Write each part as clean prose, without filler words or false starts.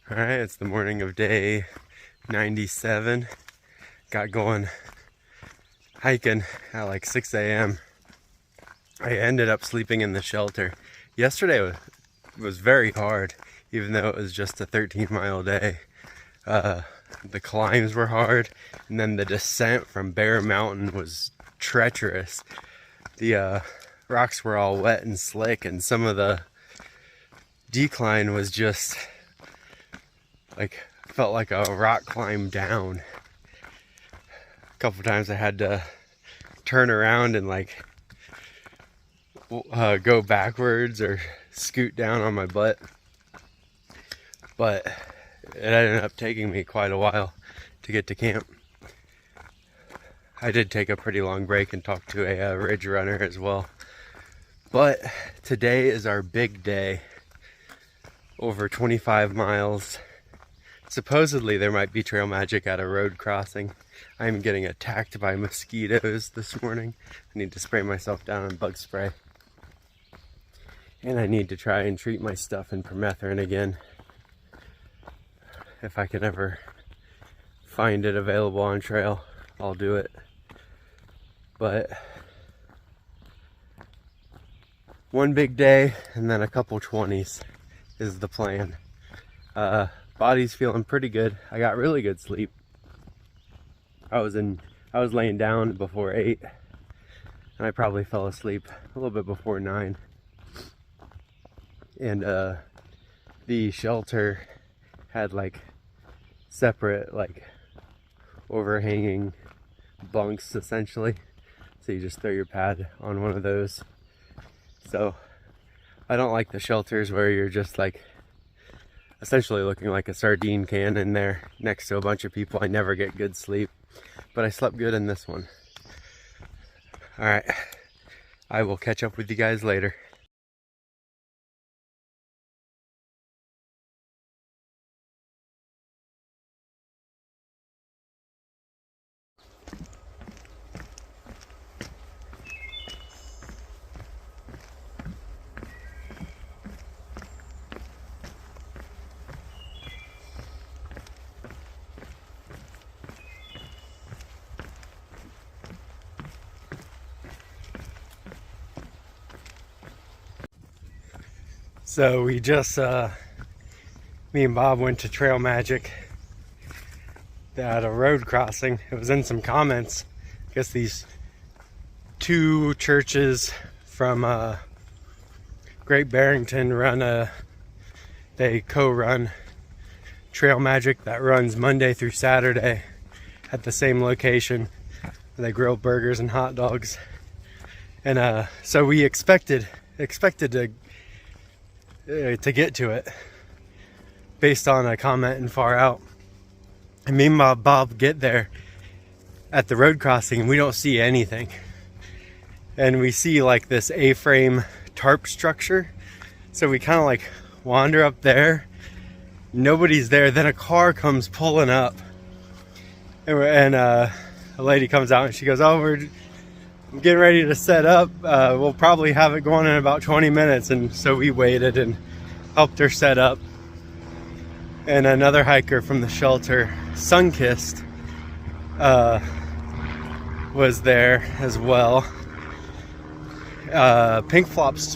All right, it's the morning of day 97. Got going hiking at like 6 a.m. I ended up sleeping in the shelter. Yesterday was very hard, even though it was just a 13-mile day. The climbs were hard, and then the descent from Bear Mountain was treacherous. The rocks were all wet and slick, and some of the decline was just like, felt like a rock climb down. A couple times I had to turn around and like go backwards or scoot down on my butt, but it ended up taking me quite a while to get to camp. I did take a pretty long break and talk to a ridge runner as well. But today is our big day. Over 25 miles. Supposedly there might be trail magic at a road crossing. I'm getting attacked by mosquitoes this morning. I need to spray myself down on bug spray. And I need to try and treat my stuff in permethrin again. If I can ever find it available on trail, I'll do it. But one big day and then a couple 20s is the plan. Body's feeling pretty good. I got really good sleep. I was laying down before 8, and I probably fell asleep a little bit before 9. And the shelter had like separate like overhanging bunks essentially, so you just throw your pad on one of those. So I don't like the shelters where you're just like essentially looking like a sardine can in there next to a bunch of people. I never get good sleep, but I slept good in this one. All right, I will catch up with you guys later. So we just, me and Bob went to Trail Magic at a road crossing. It was in some comments. I guess these two churches from Great Barrington they co-run Trail Magic that runs Monday through Saturday at the same location. They grill burgers and hot dogs. And so we expected to get to it based on a comment in Far Out. And me and Bob get there at the road crossing and we don't see anything. And we see like this A-frame tarp structure. So we kind of like wander up there. Nobody's there. Then a car comes pulling up. And a lady comes out and she goes, "Oh, I'm getting ready to set up. We'll probably have it going in about 20 minutes. And so we waited and helped her set up. And another hiker from the shelter, Sunkissed, was there as well. Pink Flops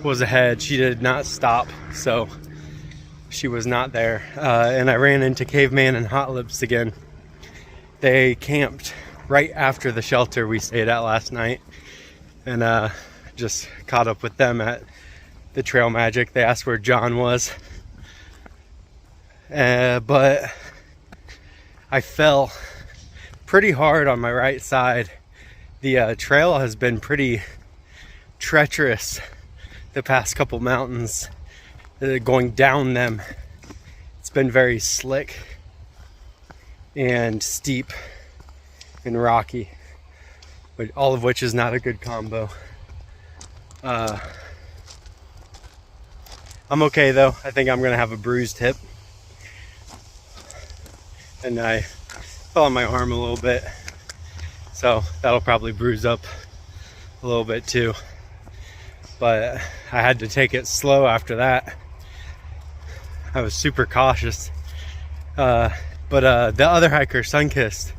was ahead. She did not stop, so she was not there. And I ran into Caveman and Hot Lips again. They camped right after the shelter we stayed at last night, and just caught up with them at the Trail Magic. They asked where John was, but I fell pretty hard on my right side. The trail has been pretty treacherous the past couple mountains, going down them. It's been very slick and steep and rocky, but all of which is not a good combo. I'm okay though. I think I'm gonna have a bruised hip, and I fell on my arm a little bit, so that'll probably bruise up a little bit too. But I had to take it slow after that. I was super cautious. But the other hiker, Sunkissed,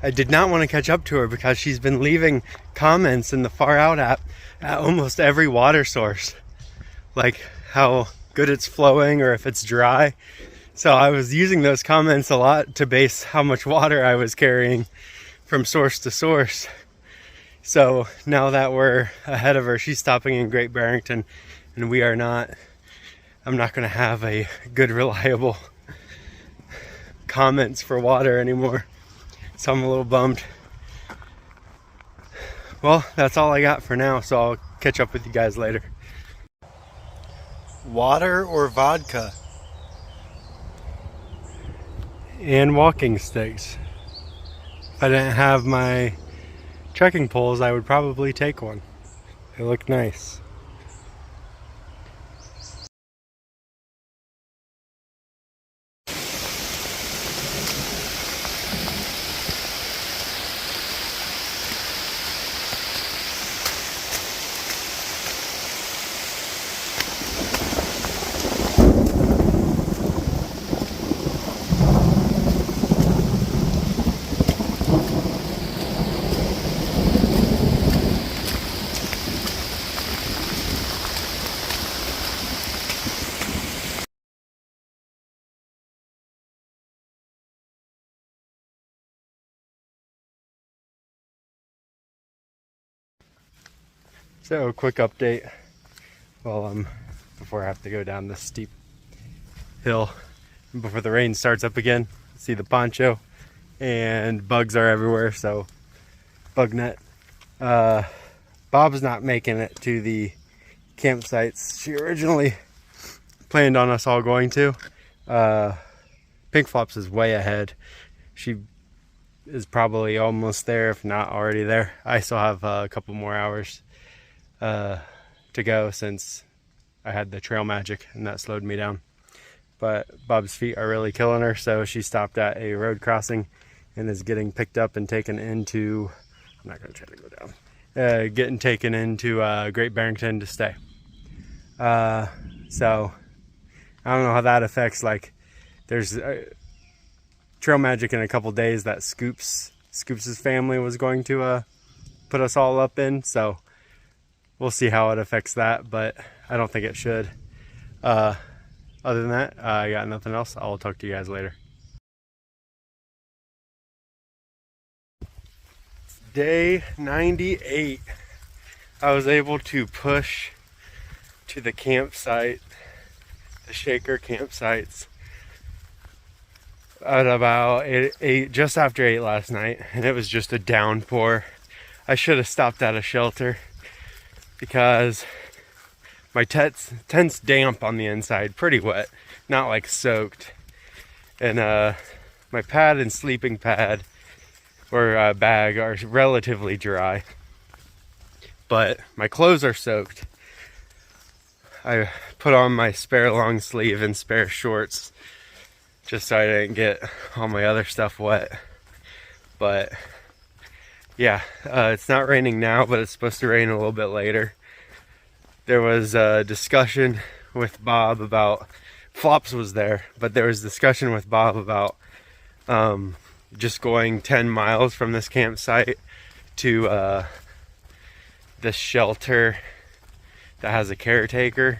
I did not want to catch up to her because she's been leaving comments in the Far Out app at almost every water source, like how good it's flowing or if it's dry. So I was using those comments a lot to base how much water I was carrying from source to source. So now that we're ahead of her, she's stopping in Great Barrington and we are not. I'm not going to have a good, reliable comments for water anymore. So I'm a little bummed. Well, that's all I got for now, so I'll catch up with you guys later. Water or vodka? And walking sticks. If I didn't have my trekking poles, I would probably take one. They look nice. So, a quick update. Well, before I have to go down this steep hill, before the rain starts up again. See the poncho, and bugs are everywhere, so bug net. Bob's not making it to the campsites she originally planned on us all going to. Pink Flops is way ahead. She is probably almost there, if not already there. I still have a couple more hours to go since I had the trail magic and that slowed me down. But Bob's feet are really killing her, so she stopped at a road crossing and is getting picked up and taken into, I'm not going to try to go down, getting taken into Great Barrington to stay. So I don't know how that affects, like, there's trail magic in a couple days that Scoops' family was going to put us all up in, so we'll see how it affects that, but I don't think it should. Other than that, I got nothing else. I'll talk to you guys later. Day 98. I was able to push to the campsite, the Shaker campsites, at about 8, just after 8 last night, and it was just a downpour. I should have stopped at a shelter because my tent's damp on the inside, pretty wet, not like soaked. And my pad and sleeping pad or bag are relatively dry, but my clothes are soaked. I put on my spare long sleeve and spare shorts just so I didn't get all my other stuff wet. But yeah, it's not raining now, but it's supposed to rain a little bit later. There was a discussion with Bob about, Flops was there, but there was discussion with Bob about just going 10 miles from this campsite to this shelter that has a caretaker.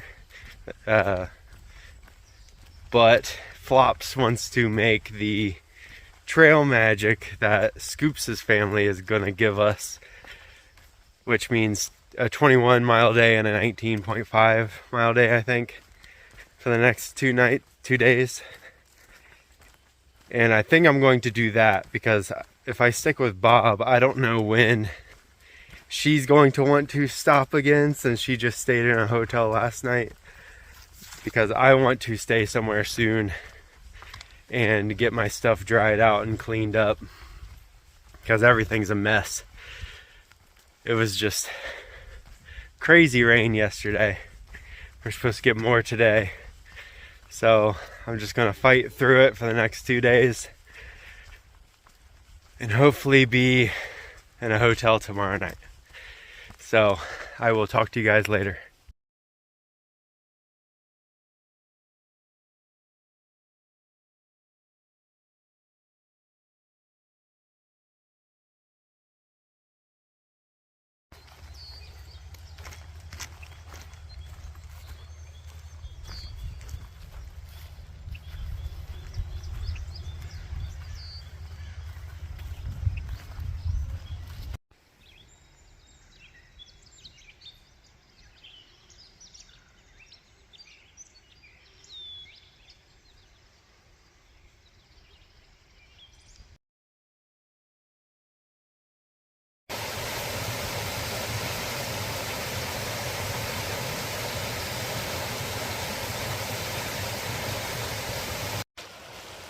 But Flops wants to make the trail magic that Scoops' family is gonna give us, which means a 21 mile day and a 19.5 mile day, I think, for the next 2 days. And I think I'm going to do that because if I stick with Bob, I don't know when she's going to want to stop again, since she just stayed in a hotel last night, because I want to stay somewhere soon and get my stuff dried out and cleaned up because everything's a mess. It was just crazy rain yesterday. We're supposed to get more today, so I'm just gonna fight through it for the next 2 days and hopefully be in a hotel tomorrow night. So I will talk to you guys later.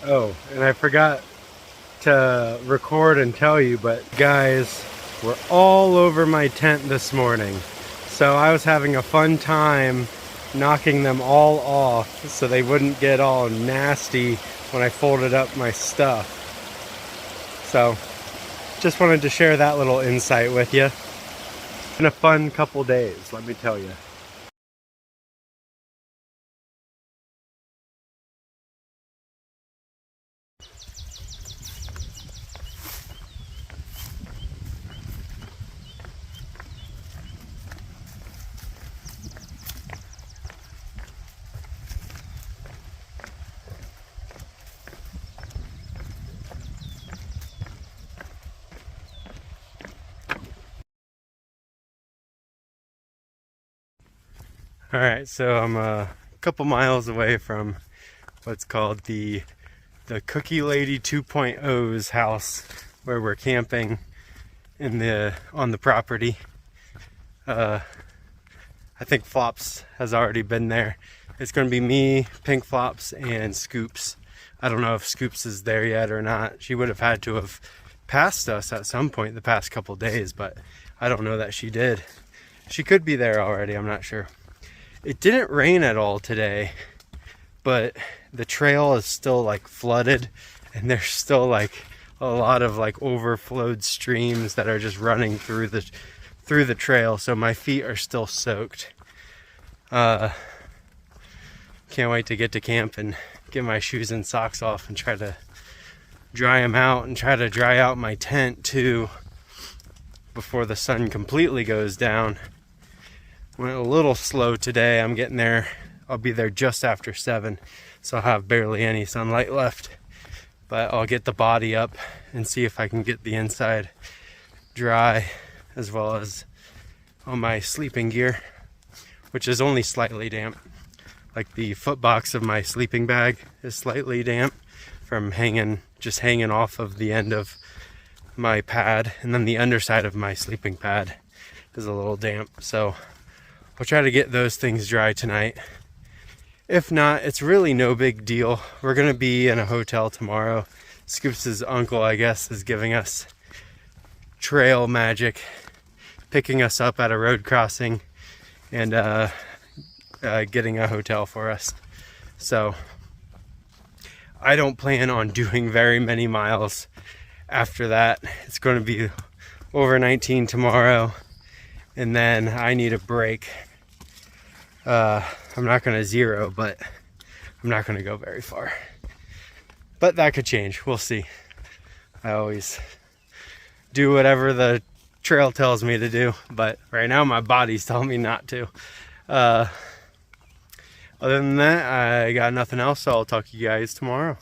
Oh, and I forgot to record and tell you, but guys were all over my tent this morning. So I was having a fun time knocking them all off so they wouldn't get all nasty when I folded up my stuff. So just wanted to share that little insight with you. Been a fun couple days, let me tell you. Alright, so I'm a couple miles away from what's called the Cookie Lady 2.0's house, where we're camping on the property. I think Flops has already been there. It's going to be me, Pink Flops, and Scoops. I don't know if Scoops is there yet or not. She would have had to have passed us at some point the past couple days, but I don't know that she did. She could be there already, I'm not sure. It didn't rain at all today, but the trail is still like flooded, and there's still like a lot of like overflowed streams that are just running through the trail, so my feet are still soaked. Can't wait to get to camp and get my shoes and socks off and try to dry them out and try to dry out my tent too before the sun completely goes down. Went a little slow today. I'm getting there. I'll be there just after 7, so I'll have barely any sunlight left. But I'll get the body up and see if I can get the inside dry, as well as all my sleeping gear, which is only slightly damp. Like the foot box of my sleeping bag is slightly damp from just hanging off of the end of my pad, and then the underside of my sleeping pad is a little damp. So I'll try to get those things dry tonight. If not, it's really no big deal. We're gonna be in a hotel tomorrow. Scoops' uncle, I guess, is giving us trail magic, picking us up at a road crossing and getting a hotel for us. So I don't plan on doing very many miles after that. It's going to be over 19 tomorrow, and then I need a break. I'm not going to zero, but I'm not going to go very far. But that could change. We'll see. I always do whatever the trail tells me to do, but right now my body's telling me not to. Other than that, I got nothing else, so I'll talk to you guys tomorrow.